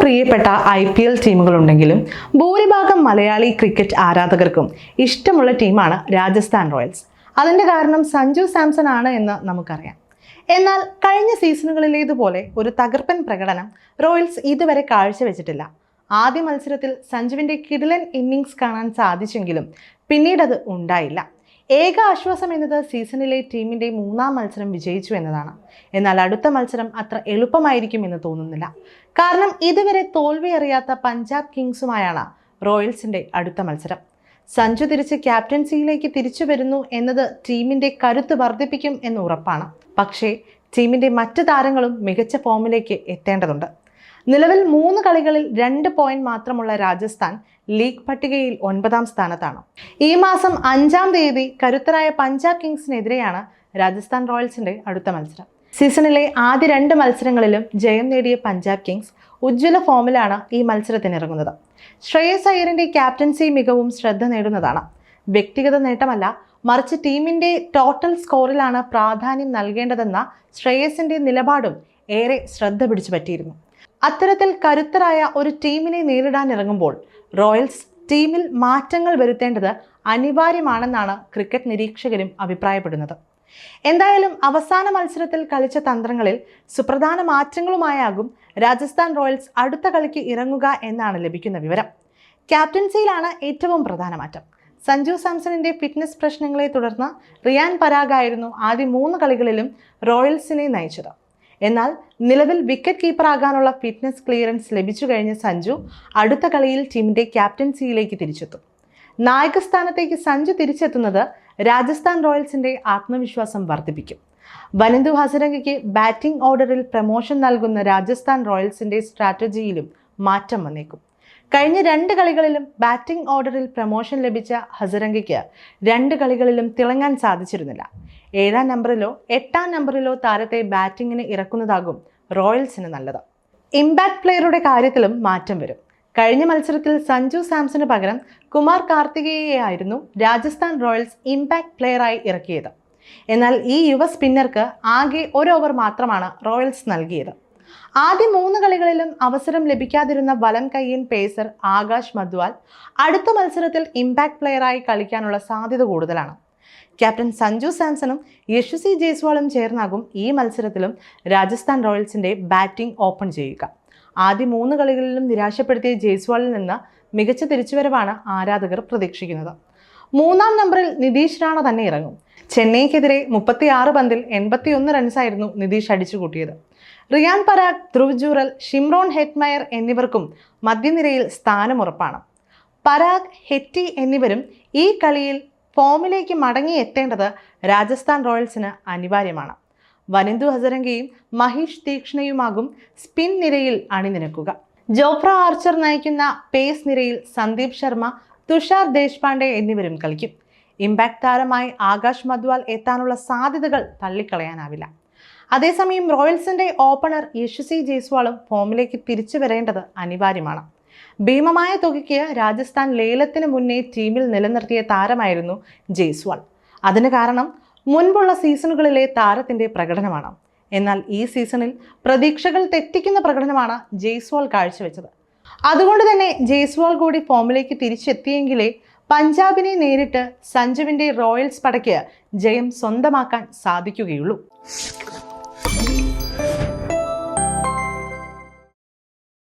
പ്രിയപ്പെട്ട IPL ടീമുകളുണ്ടെങ്കിലും ഭൂരിഭാഗം Malayali cricket ആരാധകർക്കും ഇഷ്ടമുള്ള ടീമാണ് രാജസ്ഥാൻ റോയൽസ്. അതിൻ്റെ കാരണം സഞ്ജു സാംസൺ ആണ് എന്ന് നമുക്കറിയാം. എന്നാൽ കഴിഞ്ഞ സീസണുകളിലേതുപോലെ ഒരു തകർപ്പൻ പ്രകടനം റോയൽസ് ഇതുവരെ കാഴ്ചവെച്ചിട്ടില്ല. ആദ്യ മത്സരത്തിൽ സഞ്ജുവിൻ്റെ കിടിലൻ ഇന്നിങ്സ് കാണാൻ സാധിച്ചെങ്കിലും പിന്നീടത് ഉണ്ടായില്ല. ഏക ആശ്വാസം എന്നത് സീസണിലെ ടീമിൻ്റെ 3-ാം മത്സരം വിജയിച്ചു എന്നതാണ്. എന്നാൽ അടുത്ത മത്സരം അത്ര എളുപ്പമായിരിക്കും എന്ന് തോന്നുന്നില്ല. കാരണം ഇതുവരെ തോൽവി അറിയാത്ത പഞ്ചാബ് കിങ്സുമായാണ് റോയൽസിൻ്റെ അടുത്ത മത്സരം. സഞ്ജു തിരിച്ച് ക്യാപ്റ്റൻസിയിലേക്ക് തിരിച്ചു വരുന്നു എന്നത് ടീമിൻ്റെ കരുത്ത് വർദ്ധിപ്പിക്കും എന്ന് ഉറപ്പാണ്. പക്ഷേ ടീമിൻ്റെ മറ്റ് താരങ്ങളും മികച്ച ഫോമിലേക്ക് എത്തേണ്ടതുണ്ട്. നിലവിൽ 3 കളികളിൽ 2 പോയിന്റ് മാത്രമുള്ള രാജസ്ഥാൻ ലീഗ് പട്ടികയിൽ 9-ാം സ്ഥാനത്താണ്. ഈ മാസം 5-ാം തീയതി കരുത്തരായ പഞ്ചാബ് കിങ്സിനെതിരെയാണ് രാജസ്ഥാൻ റോയൽസിന്റെ അടുത്ത മത്സരം. സീസണിലെ ആദ്യ 2 മത്സരങ്ങളിലും ജയം നേടിയ പഞ്ചാബ് കിങ്സ് ഉജ്ജ്വല ഫോമിലാണ് ഈ മത്സരത്തിനിറങ്ങുന്നത്. ശ്രേയസ് അയ്യറിന്റെ ക്യാപ്റ്റൻസി മികവും ശ്രദ്ധ നേടുന്നതാണ്. വ്യക്തിഗത നേട്ടമല്ല, മറിച്ച് ടീമിന്റെ ടോട്ടൽ സ്കോറിലാണ് പ്രാധാന്യം നൽകേണ്ടതെന്ന ശ്രേയസിന്റെ നിലപാടും ഏറെ ശ്രദ്ധ പിടിച്ചു പറ്റിയിരുന്നു. അത്തരത്തിൽ കരുത്തരായ ഒരു ടീമിനെ നേരിടാനിറങ്ങുമ്പോൾ റോയൽസ് ടീമിൽ മാറ്റങ്ങൾ വരുത്തേണ്ടത് അനിവാര്യമാണെന്നാണ് ക്രിക്കറ്റ് നിരീക്ഷകരും അഭിപ്രായപ്പെടുന്നത്. എന്തായാലും അവസാന മത്സരത്തിൽ കളിച്ച തന്ത്രങ്ങളിൽ സുപ്രധാന മാറ്റങ്ങളുമായാകും രാജസ്ഥാൻ റോയൽസ് അടുത്ത കളിക്ക് ഇറങ്ങുക എന്നാണ് ലഭിക്കുന്ന വിവരം. ക്യാപ്റ്റൻസിയിലാണ് ഏറ്റവും പ്രധാന മാറ്റം. സഞ്ജു സാംസണിന്റെ ഫിറ്റ്നസ് പ്രശ്നങ്ങളെ തുടർന്ന് റിയാൻ പരാഗായിരുന്നു ആദ്യ 3 കളികളിലും റോയൽസിനെ നയിച്ചത്. എന്നാൽ നിലവിൽ വിക്കറ്റ് കീപ്പറാകാനുള്ള ഫിറ്റ്നസ് ക്ലിയറൻസ് ലഭിച്ചു കഴിഞ്ഞ സഞ്ജു അടുത്ത കളിയിൽ ടീമിന്റെ ക്യാപ്റ്റൻസിയിലേക്ക് തിരിച്ചെത്തും. നായകസ്ഥാനത്തേക്ക് സഞ്ജു തിരിച്ചെത്തുന്നത് രാജസ്ഥാൻ റോയൽസിന്റെ ആത്മവിശ്വാസം വർദ്ധിപ്പിക്കും. വനിന്ദു ഹസരംഗയ്ക്ക് ബാറ്റിംഗ് ഓർഡറിൽ പ്രമോഷൻ നൽകുന്ന രാജസ്ഥാൻ റോയൽസിന്റെ സ്ട്രാറ്റജിയിലും മാറ്റം വന്നേക്കും. കഴിഞ്ഞ 2 കളികളിലും ബാറ്റിംഗ് ഓർഡറിൽ പ്രമോഷൻ ലഭിച്ച ഹസരംഗയ്ക്ക് 2 കളികളിലും തിളങ്ങാൻ സാധിച്ചിരുന്നില്ല. 7-ാം നമ്പറിലോ 8-ാം നമ്പറിലോ താരത്തെ ബാറ്റിങ്ങിന് ഇറക്കുന്നതാകും റോയൽസിന് നല്ലത്. ഇമ്പാക്ട് പ്ലെയറുടെ കാര്യത്തിലും മാറ്റം വരും. കഴിഞ്ഞ മത്സരത്തിൽ സഞ്ജു സാംസന് പകരം കുമാർ കാർത്തികേയയായിരുന്നു രാജസ്ഥാൻ റോയൽസ് ഇമ്പാക്ട് പ്ലെയറായി ഇറക്കിയത്. എന്നാൽ ഈ യുവ സ്പിന്നർക്ക് ആകെ 1 ഓവർ മാത്രമാണ് റോയൽസ് നൽകിയത്. ആദ്യ 3 കളികളിലും അവസരം ലഭിക്കാതിരുന്ന വലം കയ്യൻ പേസർ ആകാശ് മദ്വാൽ അടുത്ത മത്സരത്തിൽ ഇമ്പാക്ട് പ്ലെയറായി കളിക്കാനുള്ള സാധ്യത കൂടുതലാണ്. ക്യാപ്റ്റൻ സഞ്ജു സാംസണും യശസ്വി ജയ്സ്വാളും ചേർന്നാകും ഈ മത്സരത്തിലും രാജസ്ഥാൻ റോയൽസിന്റെ ബാറ്റിംഗ് ഓപ്പൺ ചെയ്യുക. ആദ്യ 3 കളികളിലും നിരാശപ്പെടുത്തിയ ജയ്സ്വാളിൽ നിന്ന് മികച്ച തിരിച്ചുവരവാണ് ആരാധകർ പ്രതീക്ഷിക്കുന്നത്. 3-ാം നമ്പറിൽ നിതീഷ് റാണ തന്നെ ഇറങ്ങും. ചെന്നൈക്കെതിരെ 36 പന്തിൽ 81 റൺസായിരുന്നു നിതീഷ് അടിച്ചുകൂട്ടിയത്. റിയാൻ പരാഗ്, ധ്രുവ് ജൂറൽ, ഷിംറോൺ ഹെറ്റ്മയർ എന്നിവർക്കും മധ്യനിരയിൽ സ്ഥാനമുറപ്പാണ്. പരാഗ്, ഹെറ്റി എന്നിവരും ഈ കളിയിൽ ഫോമിലേക്ക് മടങ്ങിയെത്തേണ്ടത് രാജസ്ഥാൻ റോയൽസിന് അനിവാര്യമാണ്. വനിന്ദു ഹസരംഗയും മഹീഷ് തീക്ഷ്ണയുമാകും സ്പിൻ നിരയിൽ അണിനിരക്കുക. ജോഫ്ര ആർച്ചർ നയിക്കുന്ന പേസ് നിരയിൽ സന്ദീപ് ശർമ്മ, തുഷാർ ദേശ്പാണ്ഡെ എന്നിവരും കളിക്കും. ഇമ്പാക്ട് താരമായി ആകാശ് മദ്വാൽ എത്താനുള്ള സാധ്യതകൾ തള്ളിക്കളയാനാവില്ല. അതേസമയം റോയൽസിന്റെ ഓപ്പണർ യശസ്വി ജയ്സ്വാളും ഫോമിലേക്ക് തിരിച്ചു വരേണ്ടത് അനിവാര്യമാണ്. ഭീമമായ തുകയ്ക്ക് രാജസ്ഥാൻ ലേലത്തിന് മുന്നേ ടീമിൽ നിലനിർത്തിയ താരമായിരുന്നു ജയ്സ്വാൾ. അതിന് കാരണം മുൻപുള്ള സീസണുകളിലെ താരത്തിന്റെ പ്രകടനമാണ്. എന്നാൽ ഈ സീസണിൽ പ്രതീക്ഷകൾ തെറ്റിക്കുന്ന പ്രകടനമാണ് ജയ്സ്വാൾ കാഴ്ചവെച്ചത്. അതുകൊണ്ട് തന്നെ ജയ്സ്വാൾ കൂടി ഫോമിലേക്ക് തിരിച്ചെത്തിയെങ്കിലേ പഞ്ചാബിനെ നേരിട്ട് സഞ്ജുവിന്റെ റോയൽസ് പടയ്ക്ക് ജയം സ്വന്തമാക്കാൻ സാധിക്കുകയുള്ളൂ.